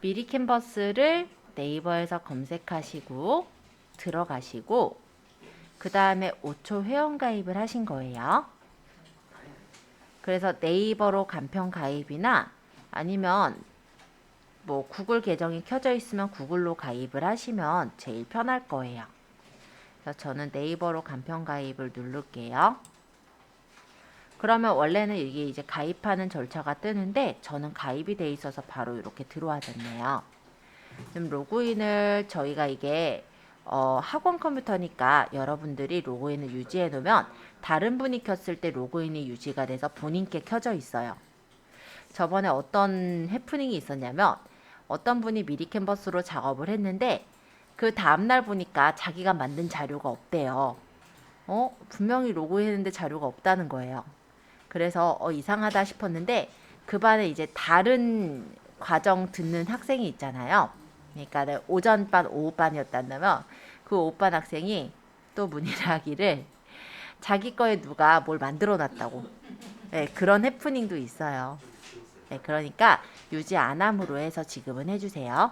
미리 캔버스를 네이버에서 검색하시고 들어가시고 그 다음에 5초 회원가입을 하신 거예요. 그래서 네이버로 간편 가입이나 아니면 뭐 구글 계정이 켜져 있으면 구글로 가입을 하시면 제일 편할 거예요. 그래서 저는 네이버로 간편 가입을 누를게요. 그러면 원래는 이게 이제 가입하는 절차가 뜨는데 저는 가입이 돼 있어서 바로 이렇게 들어와졌네요. 지금 로그인을 저희가 이게 학원 컴퓨터니까 여러분들이 로그인을 유지해 놓으면 다른 분이 켰을 때 로그인이 유지가 돼서 본인께 켜져 있어요. 저번에 어떤 해프닝이 있었냐면 어떤 분이 미리 캔버스로 작업을 했는데 그 다음날 보니까 자기가 만든 자료가 없대요. 분명히 로그인했는데 자료가 없다는 거예요. 그래서 이상하다 싶었는데 그 반에 이제 다른 과정 듣는 학생이 있잖아요. 그러니까 오전반, 오후반이었다면 그 오후반 학생이 또 문의를 하기를 자기 거에 누가 뭘 만들어 놨다고. 네, 그런 해프닝도 있어요. 네, 그러니까 유지 안 함으로 해서 지급은 해주세요.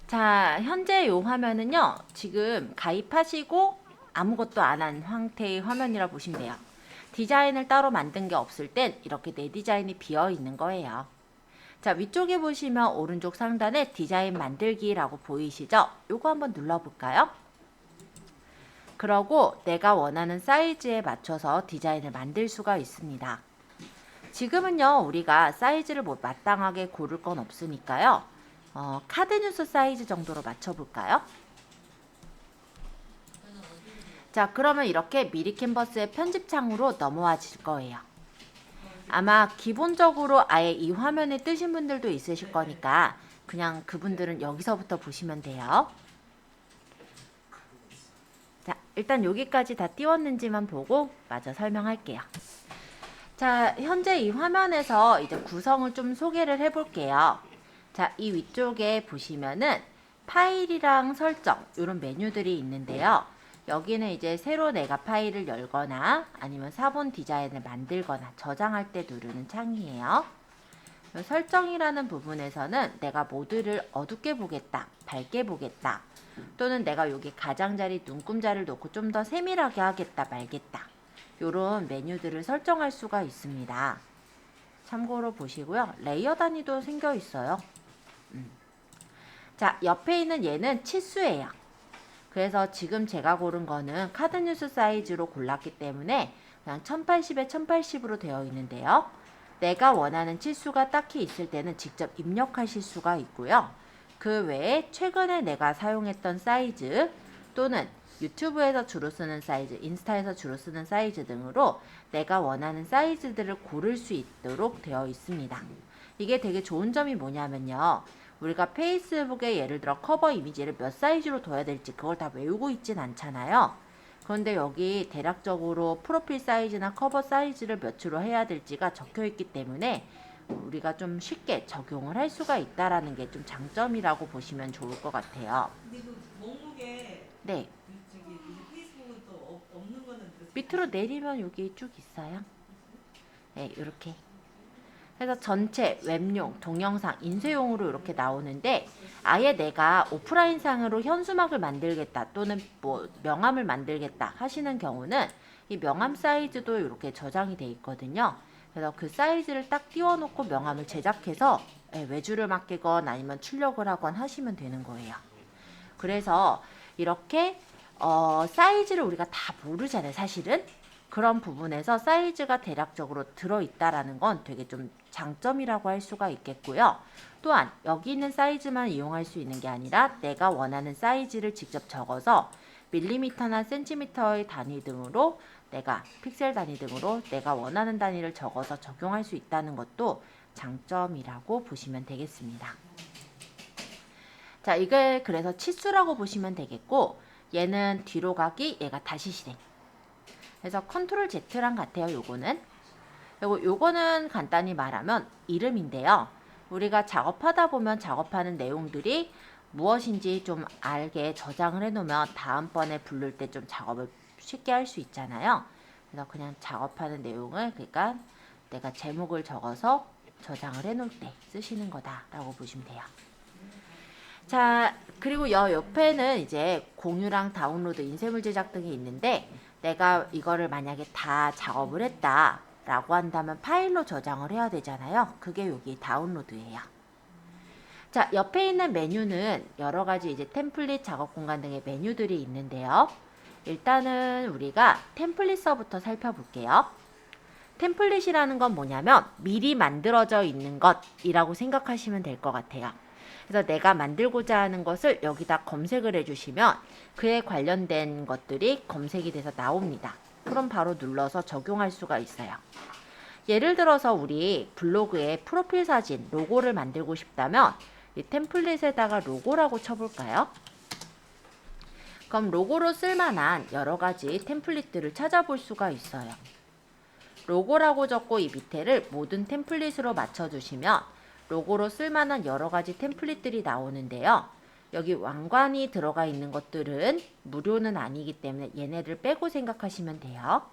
자, 현재 요 화면은요. 지금 가입하시고 아무것도 안 한 상태의 화면이라 보시면 돼요. 디자인을 따로 만든 게 없을 땐 이렇게 내 디자인이 비어 있는 거예요. 자, 위쪽에 보시면 오른쪽 상단에 디자인 만들기라고 보이시죠? 요거 한번 눌러볼까요? 그러고 내가 원하는 사이즈에 맞춰서 디자인을 만들 수가 있습니다. 지금은요, 우리가 사이즈를 뭐 마땅하게 고를 건 없으니까요. 카드 뉴스 사이즈 정도로 맞춰볼까요? 자, 그러면 이렇게 미리 캔버스의 편집창으로 넘어와질 거예요. 아마 기본적으로 아예 이 화면에 뜨신 분들도 있으실 거니까 그냥 그분들은 여기서부터 보시면 돼요. 자, 일단 여기까지 다 띄웠는지만 보고 마저 설명할게요. 자, 현재 이 화면에서 이제 구성을 좀 소개를 해볼게요. 자, 이 위쪽에 보시면은 파일이랑 설정 이런 메뉴들이 있는데요. 여기는 이제 새로 내가 파일을 열거나 아니면 사본 디자인을 만들거나 저장할 때 누르는 창이에요. 설정이라는 부분에서는 내가 모드를 어둡게 보겠다, 밝게 보겠다, 또는 내가 여기 가장자리, 눈금자를 놓고 좀 더 세밀하게 하겠다, 말겠다. 이런 메뉴들을 설정할 수가 있습니다. 참고로 보시고요. 레이어 단위도 생겨 있어요. 자, 옆에 있는 얘는 치수예요. 그래서 지금 제가 고른 거는 카드 뉴스 사이즈로 골랐기 때문에 그냥 1080에 1080으로 되어 있는데요. 내가 원하는 치수가 딱히 있을 때는 직접 입력하실 수가 있고요. 그 외에 최근에 내가 사용했던 사이즈 또는 유튜브에서 주로 쓰는 사이즈, 인스타에서 주로 쓰는 사이즈 등으로 내가 원하는 사이즈들을 고를 수 있도록 되어 있습니다. 이게 되게 좋은 점이 뭐냐면요. 우리가 페이스북에 예를 들어 커버 이미지를 몇 사이즈로 둬야 될지 그걸 다 외우고 있진 않잖아요. 그런데 여기 대략적으로 프로필 사이즈나 커버 사이즈를 몇으로 해야 될지가 적혀 있기 때문에 우리가 좀 쉽게 적용을 할 수가 있다라는 게 좀 장점이라고 보시면 좋을 것 같아요. 근데 그 목록에 네, 저기 페이스북은 또 없는 거는 밑으로 내리면 여기 쭉 있어요. 네, 이렇게. 그래서 전체 웹용, 동영상, 인쇄용으로 이렇게 나오는데 아예 내가 오프라인상으로 현수막을 만들겠다 또는 뭐 명함을 만들겠다 하시는 경우는 이 명함 사이즈도 이렇게 저장이 돼 있거든요. 그래서 그 사이즈를 딱 띄워놓고 명함을 제작해서 외주를 맡기건 아니면 출력을 하건 하시면 되는 거예요. 그래서 이렇게 사이즈를 우리가 다 모르잖아요, 사실은. 그런 부분에서 사이즈가 대략적으로 들어있다라는 건 되게 좀 장점이라고 할 수가 있겠고요. 또한 여기 있는 사이즈만 이용할 수 있는 게 아니라 내가 원하는 사이즈를 직접 적어서 밀리미터나 센티미터의 단위 등으로 내가 픽셀 단위 등으로 내가 원하는 단위를 적어서 적용할 수 있다는 것도 장점이라고 보시면 되겠습니다. 자, 이걸 그래서 치수라고 보시면 되겠고 얘는 뒤로 가기, 얘가 다시 실행. 그래서 컨트롤 Z랑 같아요, 요거는. 그리고 요거는 간단히 말하면 이름인데요. 우리가 작업하다 보면 작업하는 내용들이 무엇인지 좀 알게 저장을 해놓으면 다음번에 부를 때 좀 작업을 쉽게 할 수 있잖아요. 그래서 그냥 작업하는 내용을, 그러니까 내가 제목을 적어서 저장을 해놓을 때 쓰시는 거다라고 보시면 돼요. 자, 그리고 옆에는 이제 공유랑 다운로드, 인쇄물 제작 등이 있는데 내가 이거를 만약에 다 작업을 했다라고 한다면 파일로 저장을 해야 되잖아요. 그게 여기 다운로드예요. 자, 옆에 있는 메뉴는 여러 가지 이제 템플릿, 작업 공간 등의 메뉴들이 있는데요. 일단은 우리가 템플릿서부터 살펴볼게요. 템플릿이라는 건 뭐냐면 미리 만들어져 있는 것이라고 생각하시면 될 것 같아요. 그래서 내가 만들고자 하는 것을 여기다 검색을 해주시면 그에 관련된 것들이 검색이 돼서 나옵니다. 그럼 바로 눌러서 적용할 수가 있어요. 예를 들어서 우리 블로그에 프로필 사진, 로고를 만들고 싶다면 이 템플릿에다가 로고라고 쳐볼까요? 그럼 로고로 쓸만한 여러 가지 템플릿들을 찾아볼 수가 있어요. 로고라고 적고 이 밑에를 모든 템플릿으로 맞춰주시면 로고로 쓸만한 여러 가지 템플릿들이 나오는데요. 여기 왕관이 들어가 있는 것들은 무료는 아니기 때문에 얘네들 빼고 생각하시면 돼요.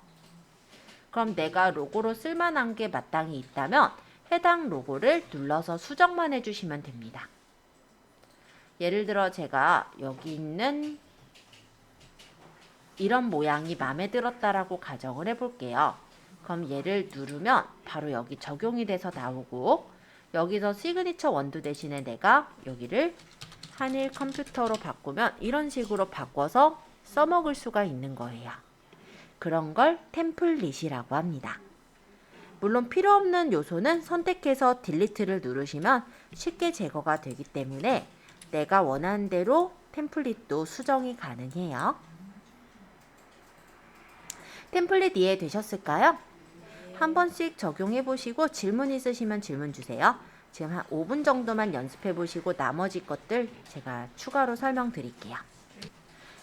그럼 내가 로고로 쓸만한 게 마땅히 있다면 해당 로고를 눌러서 수정만 해주시면 됩니다. 예를 들어 제가 여기 있는 이런 모양이 마음에 들었다라고 가정을 해볼게요. 그럼 얘를 누르면 바로 여기 적용이 돼서 나오고 여기서 시그니처 원두 대신에 내가 여기를 한일 컴퓨터로 바꾸면 이런 식으로 바꿔서 써먹을 수가 있는 거예요. 그런 걸 템플릿이라고 합니다. 물론 필요 없는 요소는 선택해서 딜리트를 누르시면 쉽게 제거가 되기 때문에 내가 원하는 대로 템플릿도 수정이 가능해요. 템플릿 이해되셨을까요? 한 번씩 적용해 보시고 질문 있으시면 질문 주세요. 지금 한 5분 정도만 연습해 보시고 나머지 것들 제가 추가로 설명드릴게요.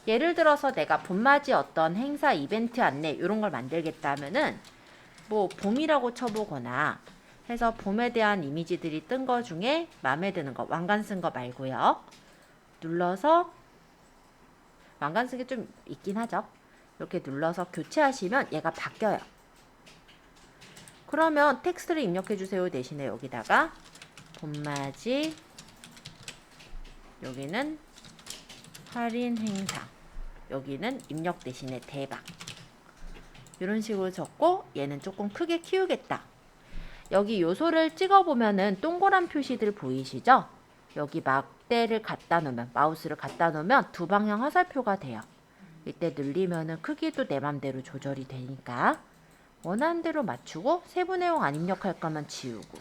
예를 들어서 내가 봄맞이 어떤 행사 이벤트 안내 이런 걸 만들겠다 하면은 뭐 봄이라고 쳐보거나 해서 봄에 대한 이미지들이 뜬 거 중에 마음에 드는 거, 왕관 쓴 거 말고요. 눌러서 왕관 쓴 게 좀 있긴 하죠. 이렇게 눌러서 교체하시면 얘가 바뀌어요. 그러면 텍스트를 입력해 주세요 대신에 여기다가 봄맞이 여기는 할인 행사 여기는 입력 대신에 대박 이런 식으로 적고 얘는 조금 크게 키우겠다. 여기 요소를 찍어보면은 동그란 표시들 보이시죠? 여기 막대를 갖다 놓으면 마우스를 갖다 놓으면 두 방향 화살표가 돼요. 이때 늘리면은 크기도 내 맘대로 조절이 되니까 원하는 대로 맞추고 세부 내용 안 입력할 거면 지우고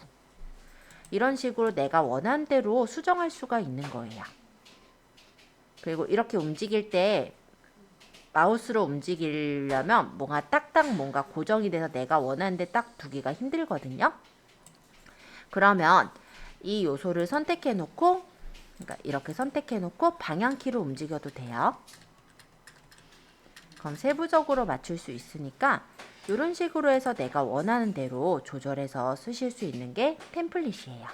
이런 식으로 내가 원하는 대로 수정할 수가 있는 거예요. 그리고 이렇게 움직일 때 마우스로 움직이려면 뭔가 딱딱 뭔가 고정이 돼서 내가 원하는 데 딱 두기가 힘들거든요. 그러면 이 요소를 선택해 놓고 그러니까 이렇게 선택해 놓고 방향키로 움직여도 돼요. 그럼 세부적으로 맞출 수 있으니까 이런 식으로 해서 내가 원하는 대로 조절해서 쓰실 수 있는 게 템플릿이에요.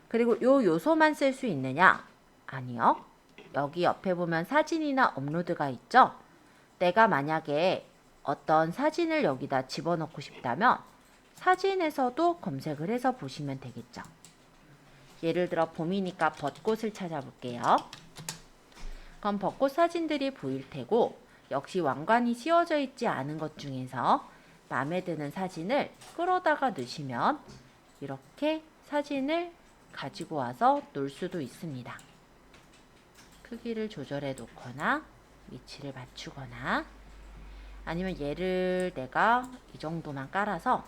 그리고 요 요소만 쓸 수 있느냐? 아니요. 여기 옆에 보면 사진이나 업로드가 있죠? 내가 만약에 어떤 사진을 여기다 집어넣고 싶다면 사진에서도 검색을 해서 보시면 되겠죠. 예를 들어 봄이니까 벚꽃을 찾아볼게요. 그럼 벚꽃 사진들이 보일 테고 역시 왕관이 씌워져 있지 않은 것 중에서 마음에 드는 사진을 끌어다가 넣으시면 이렇게 사진을 가지고 와서 놓을 수도 있습니다. 크기를 조절해 놓거나 위치를 맞추거나 아니면 얘를 내가 이 정도만 깔아서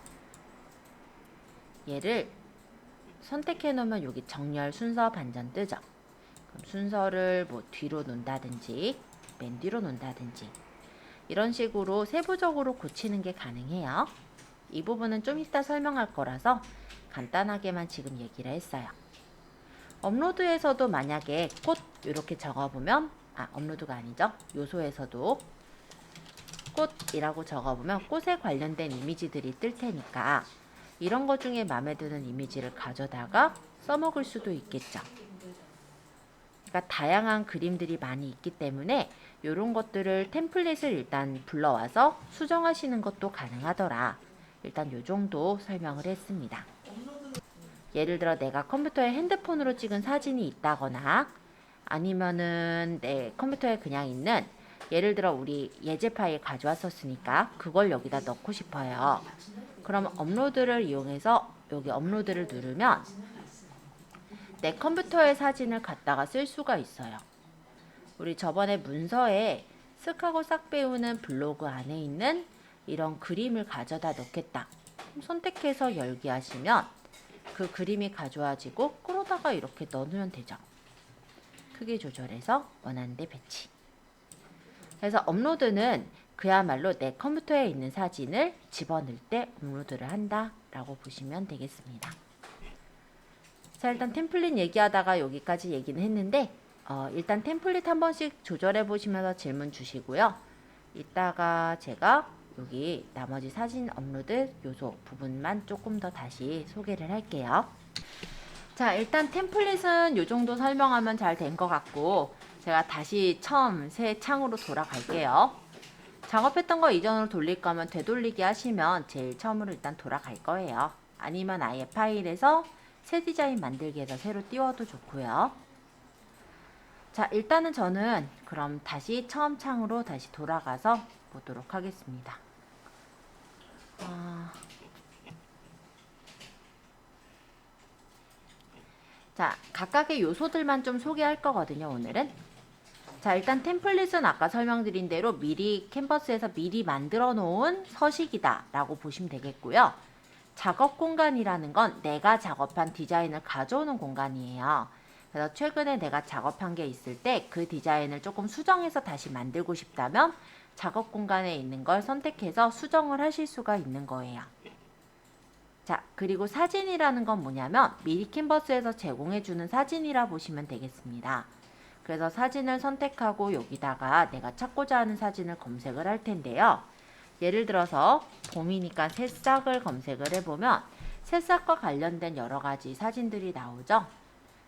얘를 선택해 놓으면 여기 정렬 순서 반전 뜨죠. 그럼 순서를 뭐 뒤로 놓는다든지 맨 뒤로 놓는다든지 이런 식으로 세부적으로 고치는 게 가능해요. 이 부분은 좀 이따 설명할 거라서 간단하게만 지금 얘기를 했어요. 업로드에서도 만약에 꽃 이렇게 적어보면 업로드가 아니죠. 요소에서도 꽃이라고 적어보면 꽃에 관련된 이미지들이 뜰 테니까 이런 것 중에 마음에 드는 이미지를 가져다가 써먹을 수도 있겠죠. 그러니까 다양한 그림들이 많이 있기 때문에 이런 것들을 템플릿을 일단 불러와서 수정하시는 것도 가능하더라. 일단 요 정도 설명을 했습니다. 업로드는 예를 들어 내가 컴퓨터에 핸드폰으로 찍은 사진이 있다거나 아니면은 내 컴퓨터에 그냥 있는 예를 들어 우리 예제 파일 가져왔었으니까 그걸 여기다 넣고 싶어요. 그럼 업로드를 이용해서 여기 업로드를 누르면 내 컴퓨터의 사진을 갖다가 쓸 수가 있어요. 우리 저번에 문서에 쓱하고 싹 배우는 블로그 안에 있는 이런 그림을 가져다 넣겠다. 선택해서 열기 하시면 그 그림이 가져와지고 끌어다가 이렇게 넣으면 되죠. 크기 조절해서 원하는 데 배치. 그래서 업로드는 그야말로 내 컴퓨터에 있는 사진을 집어넣을 때 업로드를 한다 라고 보시면 되겠습니다. 자, 일단 템플릿 얘기하다가 여기까지 얘기는 했는데 일단 템플릿 한 번씩 조절해 보시면서 질문 주시고요. 이따가 제가 여기 나머지 사진 업로드 요소 부분만 조금 더 다시 소개를 할게요. 자, 일단 템플릿은 요 정도 설명하면 잘 된 것 같고 제가 다시 처음 새 창으로 돌아갈게요. 작업했던 거 이전으로 돌릴 거면 되돌리기 하시면 제일 처음으로 일단 돌아갈 거예요. 아니면 아예 파일에서 새 디자인 만들기 해서 새로 띄워도 좋고요. 자, 일단은 저는 그럼 다시 처음 창으로 다시 돌아가서 보도록 하겠습니다. 자, 각각의 요소들만 좀 소개할 거거든요, 오늘은. 자, 일단 템플릿은 아까 설명드린 대로 미리 캔버스에서 미리 만들어 놓은 서식이다 라고 보시면 되겠고요. 작업 공간이라는 건 내가 작업한 디자인을 가져오는 공간이에요. 그래서 최근에 내가 작업한 게 있을 때 그 디자인을 조금 수정해서 다시 만들고 싶다면 작업 공간에 있는 걸 선택해서 수정을 하실 수가 있는 거예요. 자, 그리고 사진이라는 건 뭐냐면 미리 캔버스에서 제공해주는 사진이라 보시면 되겠습니다. 그래서 사진을 선택하고 여기다가 내가 찾고자 하는 사진을 검색을 할 텐데요. 예를 들어서 봄이니까 새싹을 검색을 해보면 새싹과 관련된 여러 가지 사진들이 나오죠.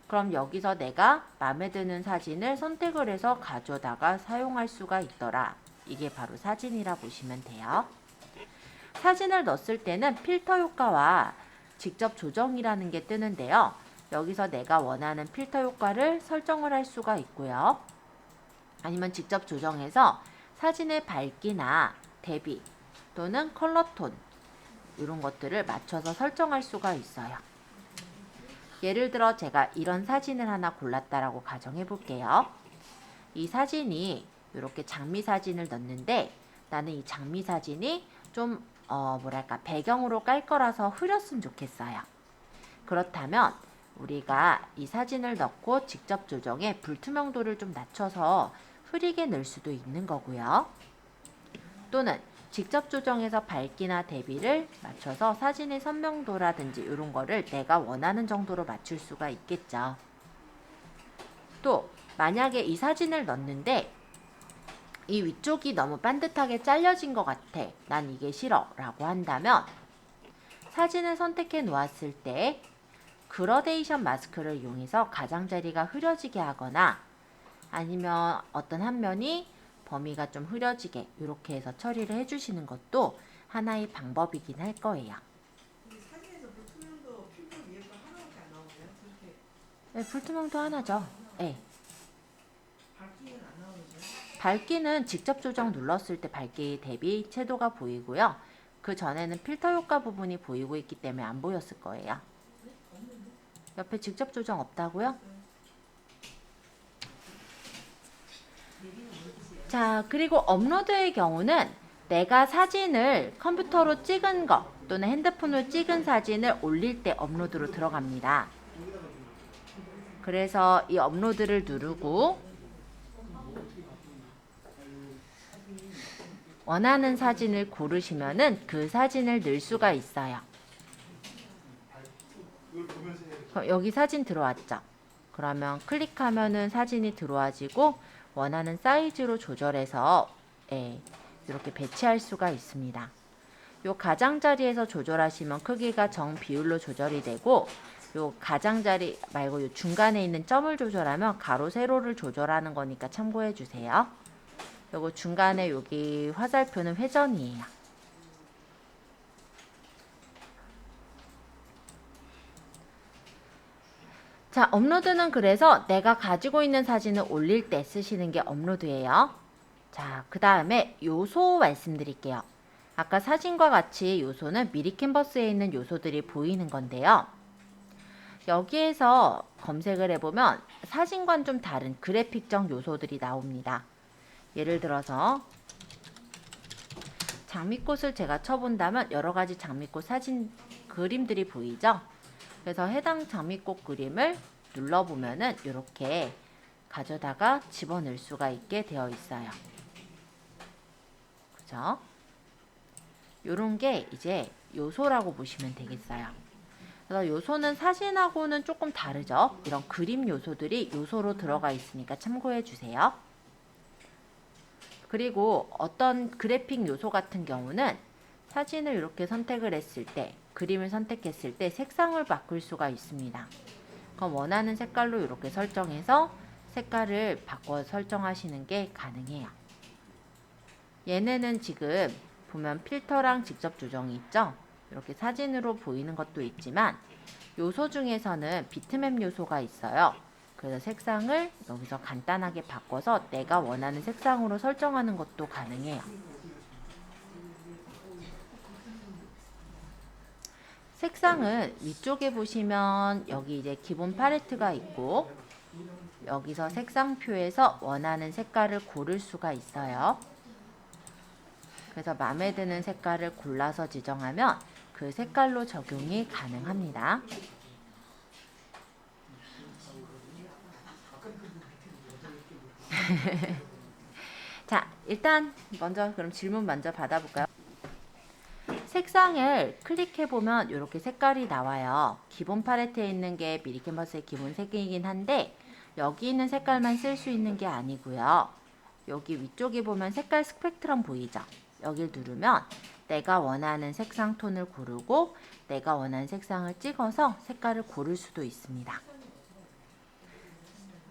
그럼 여기서 내가 마음에 드는 사진을 선택을 해서 가져다가 사용할 수가 있더라. 이게 바로 사진이라 보시면 돼요. 사진을 넣었을 때는 필터 효과와 직접 조정이라는 게 뜨는데요. 여기서 내가 원하는 필터 효과를 설정을 할 수가 있고요. 아니면 직접 조정해서 사진의 밝기나 대비 또는 컬러톤 이런 것들을 맞춰서 설정할 수가 있어요. 예를 들어 제가 이런 사진을 하나 골랐다라고 가정해 볼게요. 이 사진이 이렇게 장미 사진을 넣는데 나는 이 장미 사진이 좀 뭐랄까 배경으로 깔 거라서 흐렸으면 좋겠어요. 그렇다면 우리가 이 사진을 넣고 직접 조정해 불투명도를 좀 낮춰서 흐리게 넣을 수도 있는 거고요. 또는 직접 조정해서 밝기나 대비를 맞춰서 사진의 선명도라든지 이런 거를 내가 원하는 정도로 맞출 수가 있겠죠. 또 만약에 이 사진을 넣는데 이 위쪽이 너무 반듯하게 잘려진 것 같아. 난 이게 싫어 라고 한다면 사진을 선택해 놓았을 때 그라데이션 마스크를 이용해서 가장자리가 흐려지게 하거나 아니면 어떤 한 면이 범위가 좀 흐려지게 이렇게 해서 처리를 해주시는 것도 하나의 방법이긴 할 거예요. 근데 사진에서 불투명도 필터 위에 거 하나밖에 안 나오네요. 그렇게 네, 불투명도 하나죠. 네. 밝기는 안 나오는데. 밝기는 직접 조정 눌렀을 때 밝기 대비 채도가 보이고요. 그 전에는 필터 효과 부분이 보이고 있기 때문에 안 보였을 거예요. 옆에 직접 조정 없다고요? 자, 그리고 업로드의 경우는 내가 사진을 컴퓨터로 찍은 거 또는 핸드폰으로 찍은 사진을 올릴 때 업로드로 들어갑니다. 그래서 이 업로드를 누르고 원하는 사진을 고르시면은 그 사진을 넣을 수가 있어요. 여기 사진 들어왔죠? 그러면 클릭하면은 사진이 들어와지고 원하는 사이즈로 조절해서 이렇게 배치할 수가 있습니다. 요 가장자리에서 조절하시면 크기가 정 비율로 조절이 되고 요 가장자리 말고 요 중간에 있는 점을 조절하면 가로 세로를 조절하는 거니까 참고해 주세요. 요거 중간에 여기 화살표는 회전이에요. 자, 업로드는 그래서 내가 가지고 있는 사진을 올릴 때 쓰시는 게 업로드예요. 자, 그 다음에 요소 말씀드릴게요. 아까 사진과 같이 요소는 미리 캔버스에 있는 요소들이 보이는 건데요. 여기에서 검색을 해보면 사진과는 좀 다른 그래픽적 요소들이 나옵니다. 예를 들어서 장미꽃을 제가 쳐본다면 여러가지 장미꽃 사진 그림들이 보이죠? 그래서 해당 장미꽃 그림을 눌러보면은 이렇게 가져다가 집어넣을 수가 있게 되어 있어요. 그죠? 요런 게 이제 요소라고 보시면 되겠어요. 그래서 요소는 사진하고는 조금 다르죠. 이런 그림 요소들이 요소로 들어가 있으니까 참고해 주세요. 그리고 어떤 그래픽 요소 같은 경우는 사진을 이렇게 선택을 했을 때, 그림을 선택했을 때 색상을 바꿀 수가 있습니다. 그럼 원하는 색깔로 이렇게 설정해서 색깔을 바꿔 설정하시는 게 가능해요. 얘네는 지금 보면 필터랑 직접 조정이 있죠. 이렇게 사진으로 보이는 것도 있지만 요소 중에서는 비트맵 요소가 있어요. 그래서 색상을 여기서 간단하게 바꿔서 내가 원하는 색상으로 설정하는 것도 가능해요. 색상은 위쪽에 보시면 여기 이제 기본 팔레트가 있고 여기서 색상표에서 원하는 색깔을 고를 수가 있어요. 그래서 마음에 드는 색깔을 골라서 지정하면 그 색깔로 적용이 가능합니다. 자, 일단 먼저 그럼 질문 먼저 받아볼까요? 색상을 클릭해보면 이렇게 색깔이 나와요. 기본 팔레트에 있는 게 미리 캔버스의 기본 색이긴 한데 여기 있는 색깔만 쓸 수 있는 게 아니고요. 여기 위쪽에 보면 색깔 스펙트럼 보이죠? 여길 누르면 내가 원하는 색상 톤을 고르고 내가 원하는 색상을 찍어서 색깔을 고를 수도 있습니다.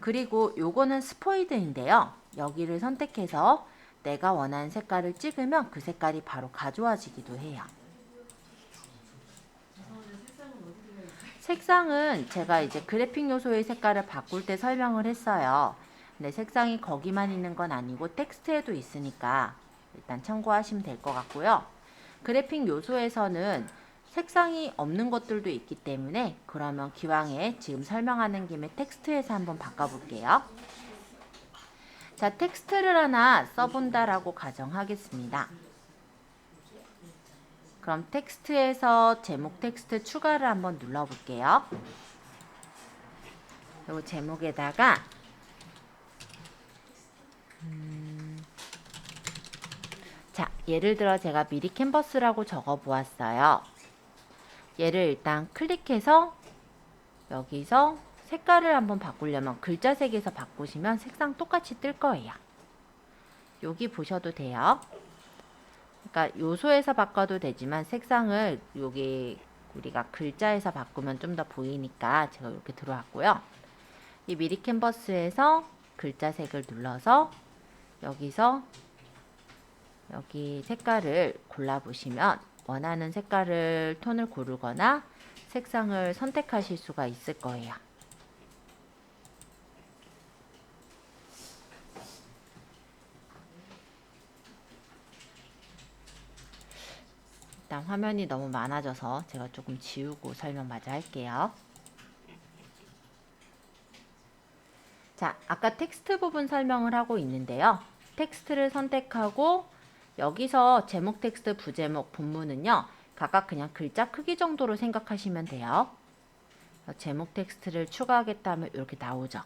그리고 요거는 스포이드인데요. 여기를 선택해서 내가 원하는 색깔을 찍으면 그 색깔이 바로 가져와지기도 해요. 색상은 제가 이제 그래픽 요소의 색깔을 바꿀 때 설명을 했어요. 근데 색상이 거기만 있는 건 아니고 텍스트에도 있으니까 일단 참고하시면 될 것 같고요. 그래픽 요소에서는 색상이 없는 것들도 있기 때문에 그러면 기왕에 지금 설명하는 김에 텍스트에서 한번 바꿔볼게요. 자, 텍스트를 하나 써본다라고 가정하겠습니다. 그럼 텍스트에서 제목 텍스트 추가를 한번 눌러볼게요. 그리고 제목에다가 자, 예를 들어 제가 미리 캔버스라고 적어 보았어요. 얘를 일단 클릭해서 여기서 색깔을 한번 바꾸려면 글자색에서 바꾸시면 색상 똑같이 뜰 거예요. 여기 보셔도 돼요. 그러니까 요소에서 바꿔도 되지만 색상을 여기 우리가 글자에서 바꾸면 좀 더 보이니까 제가 이렇게 들어왔고요. 이 미리 캔버스에서 글자색을 눌러서 여기서 여기 색깔을 골라보시면 원하는 색깔을 톤을 고르거나 색상을 선택하실 수가 있을 거예요. 일단 화면이 너무 많아져서 제가 조금 지우고 설명 마저 할게요. 자, 아까 텍스트 부분 설명을 하고 있는데요. 텍스트를 선택하고 여기서 제목 텍스트, 부제목, 본문은요. 각각 그냥 글자 크기 정도로 생각하시면 돼요. 제목 텍스트를 추가하겠다면 이렇게 나오죠.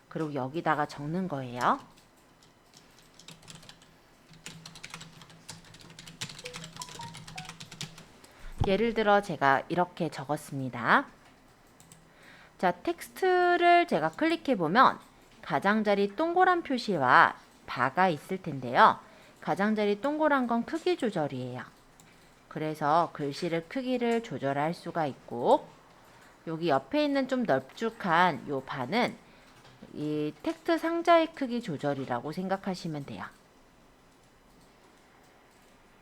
그리고 여기다가 적는 거예요. 예를 들어 제가 이렇게 적었습니다. 자, 텍스트를 제가 클릭해보면 가장자리 동그란 표시와 바가 있을 텐데요. 가장자리 동그란 건 크기 조절이에요. 그래서 글씨를 크기를 조절할 수가 있고 여기 옆에 있는 좀 널쭉한 요 바는 이 텍스트 상자의 크기 조절이라고 생각하시면 돼요.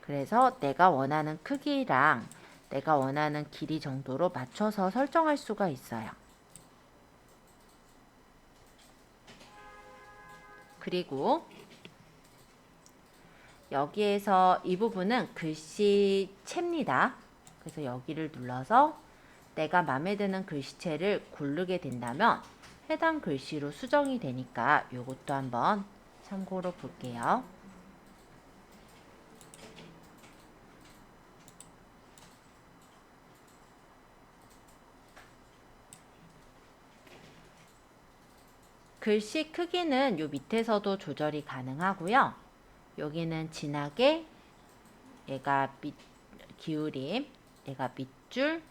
그래서 내가 원하는 크기랑 내가 원하는 길이 정도로 맞춰서 설정할 수가 있어요. 그리고 여기에서 이 부분은 글씨체입니다. 그래서 여기를 눌러서 내가 마음에 드는 글씨체를 고르게 된다면 해당 글씨로 수정이 되니까 이것도 한번 참고로 볼게요. 글씨 크기는 요 밑에서도 조절이 가능하고요. 여기는 진하게, 얘가 기울임, 얘가 밑줄,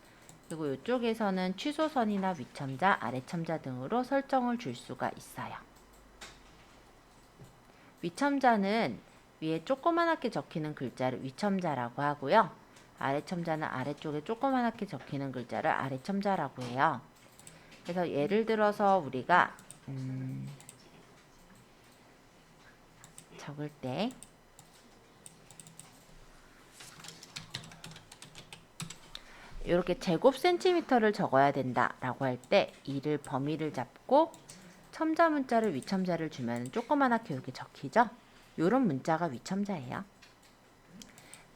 그리고 이쪽에서는 취소선이나 위첨자, 아래첨자 등으로 설정을 줄 수가 있어요. 위첨자는 위에 조그맣게 적히는 글자를 위첨자라고 하고요. 아래첨자는 아래쪽에 조그맣게 적히는 글자를 아래첨자라고 해요. 그래서 예를 들어서 우리가 적을 때 이렇게 제곱 센티미터를 적어야 된다 라고 할 때 이를 범위를 잡고 첨자 문자를 위첨자를 주면 조그맣게 이렇게 적히죠. 요런 문자가 위첨자예요.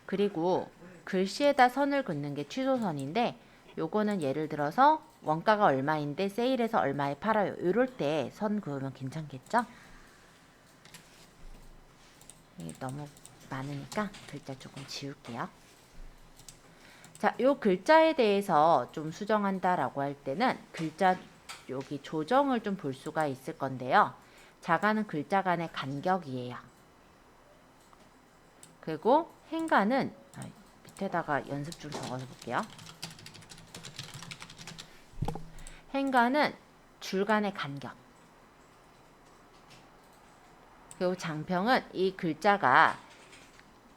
그리고 글씨에다 선을 긋는 게 취소선인데 요거는 예를 들어서 원가가 얼마인데 세일해서 얼마에 팔아요. 이럴 때 선 그으면 괜찮겠죠? 이게 너무 많으니까 글자 조금 지울게요. 자, 요 글자에 대해서 좀 수정한다라고 할 때는 글자 여기 조정을 좀 볼 수가 있을 건데요. 자가는 글자 간의 간격이에요. 그리고 행가는 밑에다가 연습 좀 적어서 볼게요. 행가는 줄 간의 간격. 그리고 장평은 이 글자가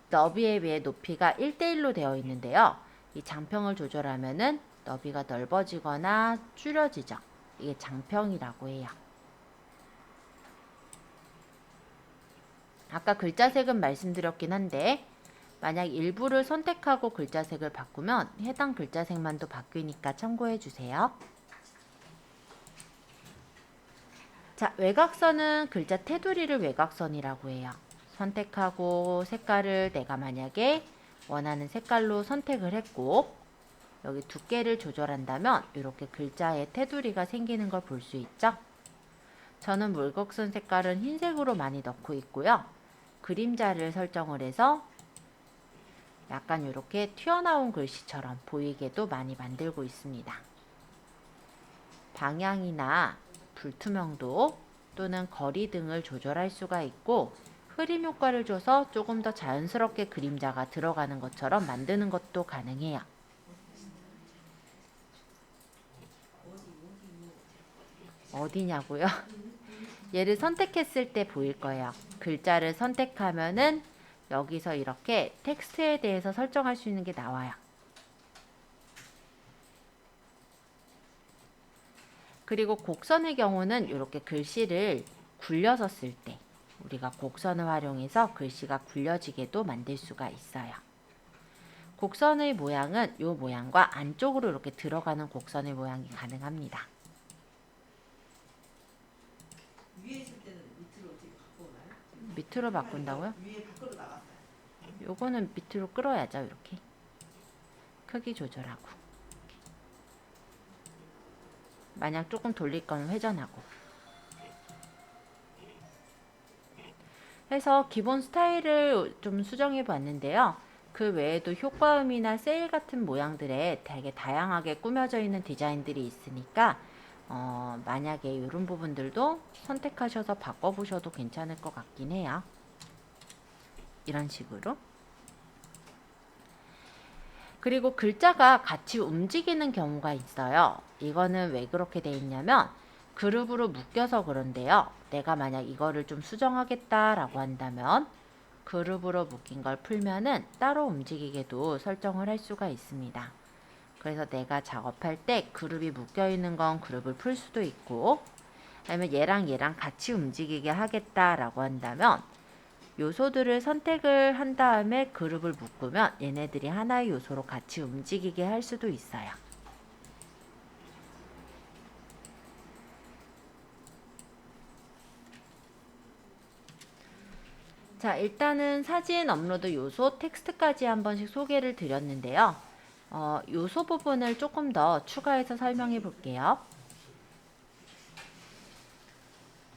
너비에 비해 높이가 1대1로 되어 있는데요. 이 장평을 조절하면은 너비가 넓어지거나 줄여지죠. 이게 장평이라고 해요. 아까 글자색은 말씀드렸긴 한데 만약 일부를 선택하고 글자색을 바꾸면 해당 글자색만도 바뀌니까 참고해 주세요. 자, 외곽선은 글자 테두리를 외곽선이라고 해요. 선택하고 색깔을 내가 만약에 원하는 색깔로 선택을 했고 여기 두께를 조절한다면 이렇게 글자의 테두리가 생기는 걸 볼 수 있죠. 저는 물곡선 색깔은 흰색으로 많이 넣고 있고요. 그림자를 설정을 해서 약간 이렇게 튀어나온 글씨처럼 보이게도 많이 만들고 있습니다. 방향이나 불투명도 또는 거리 등을 조절할 수가 있고 흐림 효과를 줘서 조금 더 자연스럽게 그림자가 들어가는 것처럼 만드는 것도 가능해요. 어디냐고요? 얘를 선택했을 때 보일 거예요. 글자를 선택하면은 여기서 이렇게 텍스트에 대해서 설정할 수 있는 게 나와요. 그리고 곡선의 경우는 이렇게 글씨를 굴려서 쓸 때 우리가 곡선을 활용해서 글씨가 굴려지게도 만들 수가 있어요. 곡선의 모양은 이 모양과 안쪽으로 이렇게 들어가는 곡선의 모양이 가능합니다. 위에 있을 때는 밑으로 어떻게 바꾸나요? 밑으로 바꾼다고요? 위에 밖으로 나갔어요. 요거는 밑으로 끌어야죠. 이렇게 크기 조절하고 만약 조금 돌릴 거면 회전하고 해서 기본 스타일을 좀 수정해 봤는데요. 그 외에도 효과음이나 세일 같은 모양들에 되게 다양하게 꾸며져 있는 디자인들이 있으니까 만약에 이런 부분들도 선택하셔서 바꿔보셔도 괜찮을 것 같긴 해요. 이런 식으로. 그리고 글자가 같이 움직이는 경우가 있어요. 이거는 왜 그렇게 돼 있냐면 그룹으로 묶여서 그런데요. 내가 만약 이거를 좀 수정하겠다라고 한다면 그룹으로 묶인 걸 풀면은 따로 움직이게도 설정을 할 수가 있습니다. 그래서 내가 작업할 때 그룹이 묶여 있는 건 그룹을 풀 수도 있고 아니면 얘랑 같이 움직이게 하겠다라고 한다면 요소들을 선택을 한 다음에 그룹을 묶으면 얘네들이 하나의 요소로 같이 움직이게 할 수도 있어요. 자, 일단은 사진 업로드 요소 텍스트까지 한 번씩 소개를 드렸는데요. 요소 부분을 조금 더 추가해서 설명해 볼게요.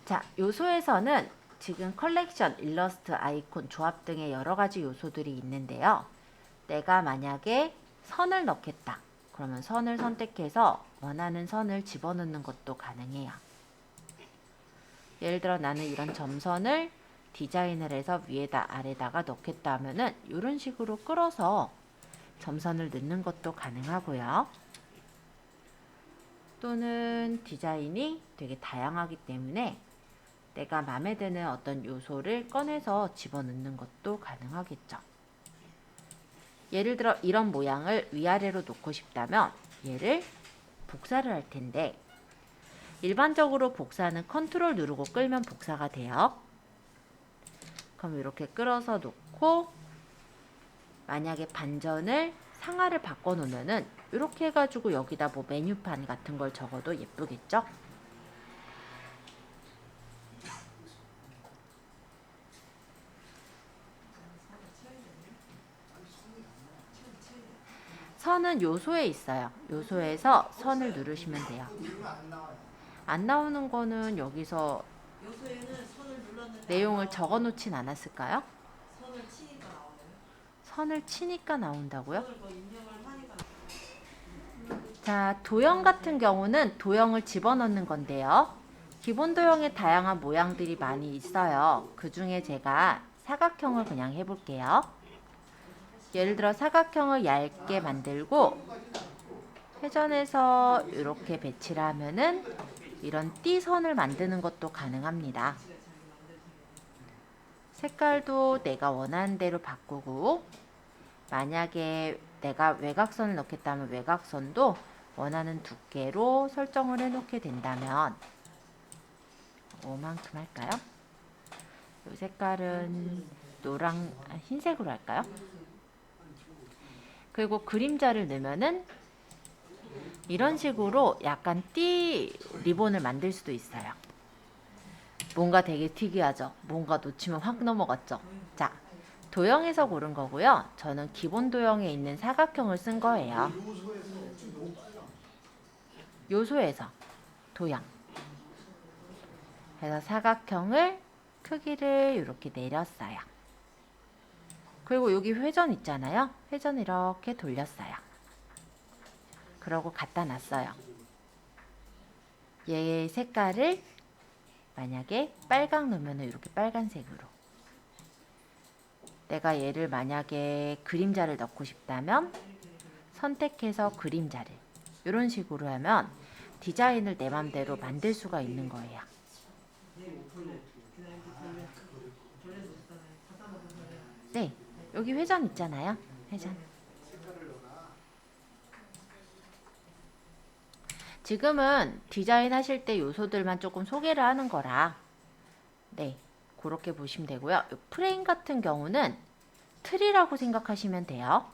자, 요소에서는 지금 컬렉션, 일러스트, 아이콘, 조합 등의 여러 가지 요소들이 있는데요. 내가 만약에 선을 넣겠다. 그러면 선을 선택해서 원하는 선을 집어넣는 것도 가능해요. 예를 들어 나는 이런 점선을 디자인을 해서 위에다 아래다가 넣겠다 하면은 이런 식으로 끌어서 점선을 넣는 것도 가능하고요. 또는 디자인이 되게 다양하기 때문에 내가 마음에 드는 어떤 요소를 꺼내서 집어넣는 것도 가능하겠죠. 예를 들어 이런 모양을 위아래로 놓고 싶다면 얘를 복사를 할 텐데 일반적으로 복사는 컨트롤 누르고 끌면 복사가 돼요. 그럼 이렇게 끌어서 놓고 만약에 반전을 상하를 바꿔 놓으면은 이렇게 해가지고 여기다 뭐 메뉴판 같은 걸 적어도 예쁘겠죠? 선은 요소에 있어요. 요소에서 선을 누르시면 돼요. 안 나오는 거는 여기서 요소에는 선을 눌렀는데 내용을 적어 놓진 않았을까요? 선을 치니까 나오네요. 선을 치니까 나온다고요? 선을 뭐 입력을 하니까 자, 도형 같은 경우는 도형을 집어넣는 건데요. 기본 도형에 다양한 모양들이 많이 있어요. 그 중에 제가 사각형을 그냥 해볼게요. 예를 들어 사각형을 얇게 만들고 회전해서 이렇게 배치를 하면은 이런 띠선을 만드는 것도 가능합니다. 색깔도 내가 원하는 대로 바꾸고 만약에 내가 외곽선을 넣겠다면 외곽선도 원하는 두께로 설정을 해놓게 된다면 이만큼 할까요? 이 색깔은 흰색으로 할까요? 그리고 그림자를 넣으면은 이런 식으로 약간 띠 리본을 만들 수도 있어요. 뭔가 되게 특이하죠? 뭔가 놓치면 확 넘어갔죠? 자, 도형에서 고른 거고요. 저는 기본 도형에 있는 사각형을 쓴 거예요. 요소에서 도형. 그래서 사각형을 크기를 이렇게 내렸어요. 그리고 여기 회전 있잖아요. 회전 이렇게 돌렸어요. 그러고 갖다 놨어요. 얘의 색깔을 만약에 빨강 넣으면 이렇게 빨간색으로. 내가 얘를 만약에 그림자를 넣고 싶다면 선택해서 그림자를 이런 식으로 하면 디자인을 내 맘대로 만들 수가 있는 거예요. 네, 여기 회전 있잖아요. 회전. 지금은 디자인 하실 때 요소들만 조금 소개를 하는 거라 네, 그렇게 보시면 되고요. 프레임 같은 경우는 틀이라고 생각하시면 돼요.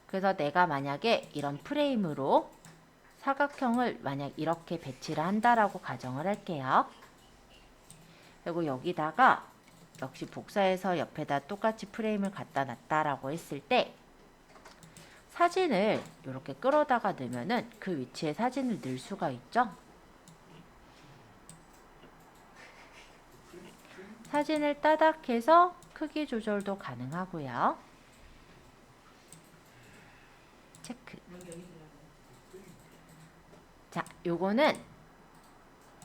그래서 내가 만약에 이런 프레임으로 사각형을 만약 이렇게 배치를 한다라고 가정을 할게요. 그리고 여기다가 역시 복사해서 옆에다 똑같이 프레임을 갖다 놨다라고 했을 때 사진을 이렇게 끌어다가 넣으면은 그 위치에 사진을 넣을 수가 있죠. 사진을 따닥해서 크기 조절도 가능하고요. 체크. 자, 요거는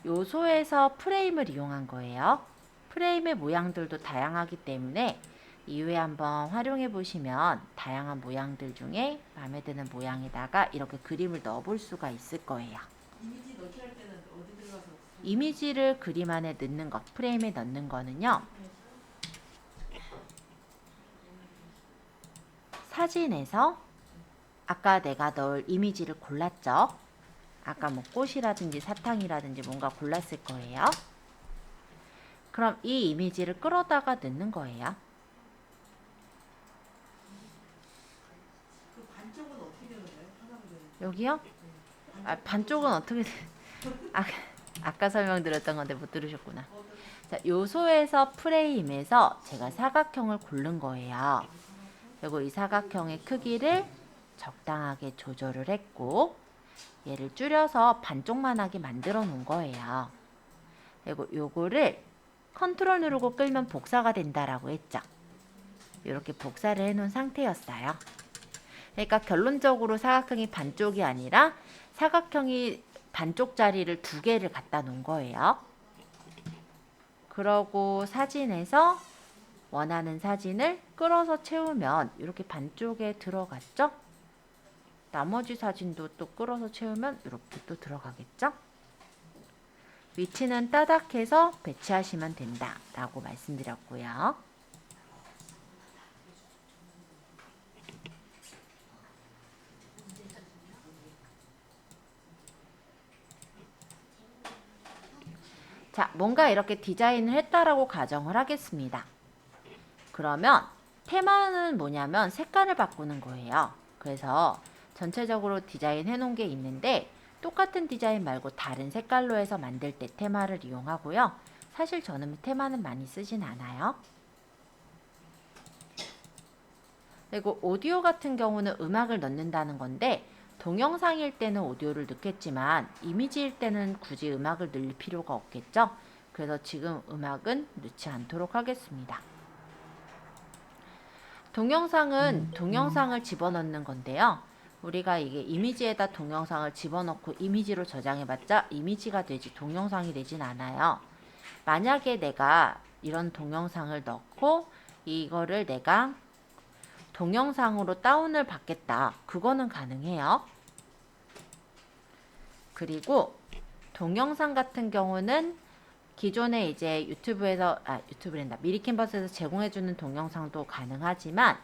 요소에서 프레임을 이용한 거예요. 프레임의 모양들도 다양하기 때문에 이후에 한번 활용해 보시면 다양한 모양들 중에 마음에 드는 모양에다가 이렇게 그림을 넣어 볼 수가 있을 거예요. 이미지 넣기 할 때는 어디 들어가서 이미지를 그림 안에 넣는 것, 프레임에 넣는 거는요. 사진에서 아까 내가 넣을 이미지를 골랐죠. 아까 뭐 꽃이라든지 사탕이라든지 뭔가 골랐을 거예요. 그럼 이 이미지를 끌어다가 넣는 거예요. 그 반쪽은 어떻게 되는 거예요? 화장실. 여기요? 반쪽은 어떻게 아까 설명드렸던 건데 못 들으셨구나. 자, 요소에서 프레임에서 제가 사각형을 고른 거예요. 그리고 이 사각형의 크기를 적당하게 조절을 했고 얘를 줄여서 반쪽만하게 만들어 놓은 거예요. 그리고 요거를 컨트롤 누르고 끌면 복사가 된다라고 했죠. 이렇게 복사를 해놓은 상태였어요. 그러니까 결론적으로 사각형이 반쪽이 아니라 사각형이 반쪽짜리를 2개를 갖다 놓은 거예요. 그러고 사진에서 원하는 사진을 끌어서 채우면 이렇게 반쪽에 들어갔죠? 나머지 사진도 또 끌어서 채우면 이렇게 또 들어가겠죠? 위치는 따닥해서 배치하시면 된다 라고 말씀드렸고요. 자, 뭔가 이렇게 디자인을 했다라고 가정을 하겠습니다. 그러면 테마는 뭐냐면 색깔을 바꾸는 거예요. 그래서 전체적으로 디자인 해놓은 게 있는데 똑같은 디자인 말고 다른 색깔로 해서 만들 때 테마를 이용하고요. 사실 저는 테마는 많이 쓰진 않아요. 그리고 오디오 같은 경우는 음악을 넣는다는 건데 동영상일 때는 오디오를 넣겠지만 이미지일 때는 굳이 음악을 넣을 필요가 없겠죠. 그래서 지금 음악은 넣지 않도록 하겠습니다. 동영상은 동영상을 집어넣는 건데요. 우리가 이게 이미지에다 동영상을 집어넣고 이미지로 저장해봤자 이미지가 되지 동영상이 되진 않아요. 만약에 내가 이런 동영상을 넣고 이거를 내가 동영상으로 다운을 받겠다. 그거는 가능해요. 그리고 동영상 같은 경우는 기존에 이제 유튜브랜다. 미리캔버스에서 제공해주는 동영상도 가능하지만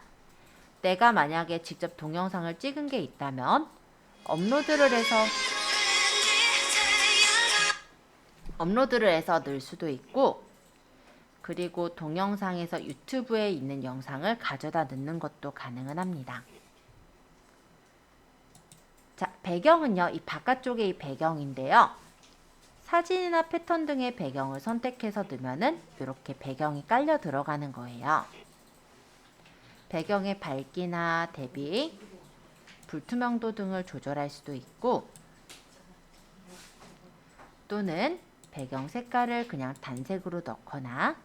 내가 만약에 직접 동영상을 찍은 게 있다면 업로드를 해서 넣을 수도 있고 그리고 동영상에서 유튜브에 있는 영상을 가져다 넣는 것도 가능은 합니다. 자, 배경은요. 이 바깥쪽에 이 배경인데요. 사진이나 패턴 등의 배경을 선택해서 넣으면은 이렇게 배경이 깔려 들어가는 거예요. 배경의 밝기나 대비, 불투명도 등을 조절할 수도 있고 또는 배경 색깔을 그냥 단색으로 넣거나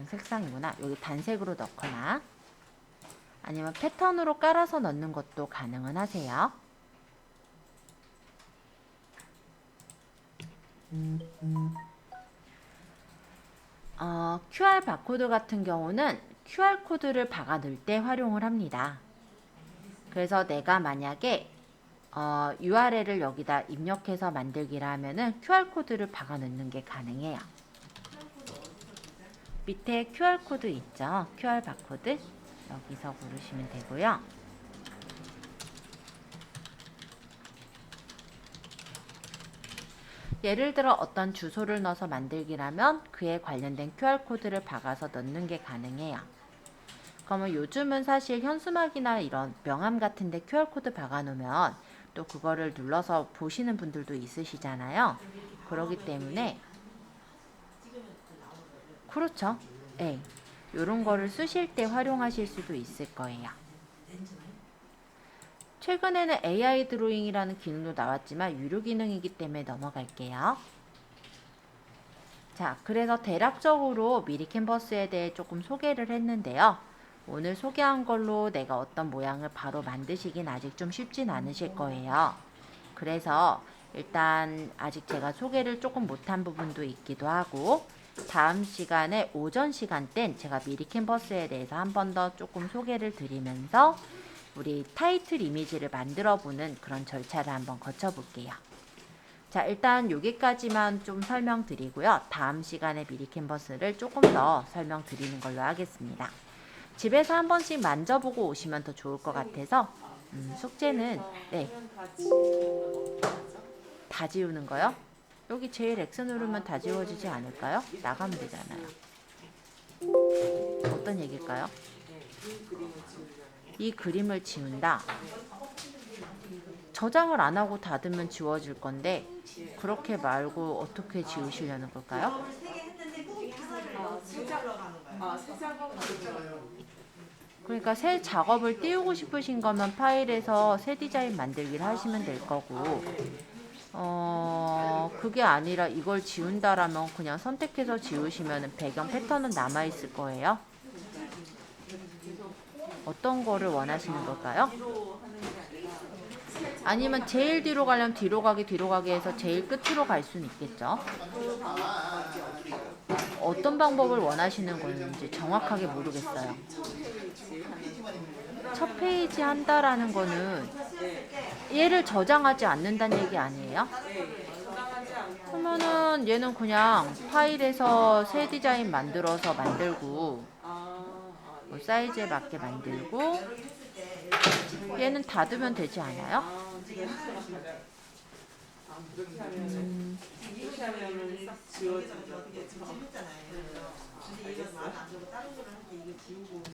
색상이구나. 여기 단색으로 넣거나 아니면 패턴으로 깔아서 넣는 것도 가능은 하세요. QR 바코드 같은 경우는 QR 코드를 박아 넣을 때 활용을 합니다. 그래서 내가 만약에 URL을 여기다 입력해서 만들기라 하면은 QR 코드를 박아 넣는 게 가능해요. 밑에 QR 코드 있죠? QR 바코드 여기서 고르시면 되고요. 예를 들어 어떤 주소를 넣어서 만들기라면 그에 관련된 QR 코드를 박아서 넣는 게 가능해요. 그러면 요즘은 사실 현수막이나 이런 명함 같은데 QR 코드 박아 놓으면 또 그거를 눌러서 보시는 분들도 있으시잖아요. 그렇기 때문에 그렇죠. 네. 이런 거를 쓰실 때 활용하실 수도 있을 거예요. 최근에는 AI 드로잉이라는 기능도 나왔지만 유료 기능이기 때문에 넘어갈게요. 자, 그래서 대략적으로 미리 캔버스에 대해 조금 소개를 했는데요. 오늘 소개한 걸로 내가 어떤 모양을 바로 만드시긴 아직 좀 쉽진 않으실 거예요. 그래서 일단 아직 제가 소개를 조금 못한 부분도 있기도 하고 다음 시간에 오전 시간대는 제가 미리 캔버스에 대해서 한 번 더 조금 소개를 드리면서 우리 타이틀 이미지를 만들어 보는 그런 절차를 한번 거쳐 볼게요. 자, 일단 여기까지만 좀 설명드리고요. 다음 시간에 미리 캔버스를 조금 더 설명드리는 걸로 하겠습니다. 집에서 한 번씩 만져보고 오시면 더 좋을 것 같아서 숙제는 네, 다 지우는 거요? 여기 제일 X 누르면 다 지워지지 않을까요? 나가면 되잖아요. 어떤 얘기일까요? 이 그림을 지운다. 저장을 안 하고 닫으면 지워질 건데 그렇게 말고 어떻게 지우시려는 걸까요? 작업을 3개 했는데 그 중에 하나를 지우러 가는 거예요. 새 작업 그러니까 새 작업을 띄우고 싶으신 거면 파일에서 새 디자인 만들기를 하시면 될 거고, 그게 아니라 이걸 지운다라면 그냥 선택해서 지우시면 배경 패턴은 남아있을 거예요. 어떤 거를 원하시는 걸까요? 아니면 제일 뒤로 가려면 뒤로 가기 해서 제일 끝으로 갈 수는 있겠죠. 어떤 방법을 원하시는 건지 정확하게 모르겠어요. 첫 페이지 한다라는 거는 얘를 저장하지 않는다는 얘기 아니에요? 그러면은 얘는 그냥 파일에서 새 디자인 만들어서 만들고 뭐 사이즈에 맞게 만들고 얘는 닫으면 되지 않아요? 이렇게 하면은 지워지죠. 어떻게 지금 했잖아요. 근데 얘가 마음에 안 들고 다른 거를 할때 이거 지우고